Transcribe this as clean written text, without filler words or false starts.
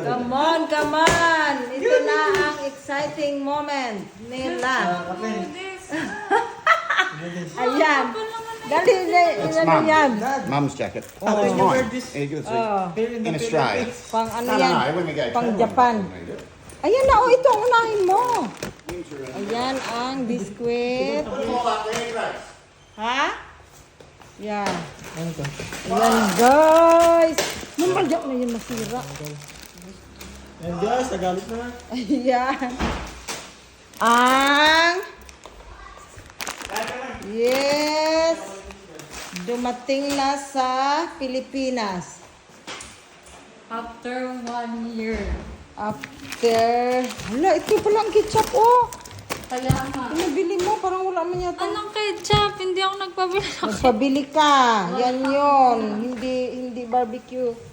Come on, come on. Ito na ang exciting moment nila. Ayan. Dali, It's ano mom. yan? Mom's jacket. Oh. Oh, it's You mine. Here you go. In Australia. Pang ano No, no, yan? no. When we go Pang traveling, Japan. we need it. Ayan na, oh, ito ang unahin mo. Ayan ang biskwit. Put them all up there, Grace. Ha? Yan. Ayan, guys. Mamadyak na yun masira. And guys, nagalit na. Ayan. Ang... Yes. Dumating na sa Pilipinas. After 1 year. After... Hala, ito pala ang ketchup, oh. Kaya nga. Pinabili mo, parang wala man yata. Anong ketchup? Hindi ako nagpabili ng Magpabili ka. Yan yun. Hindi barbecue.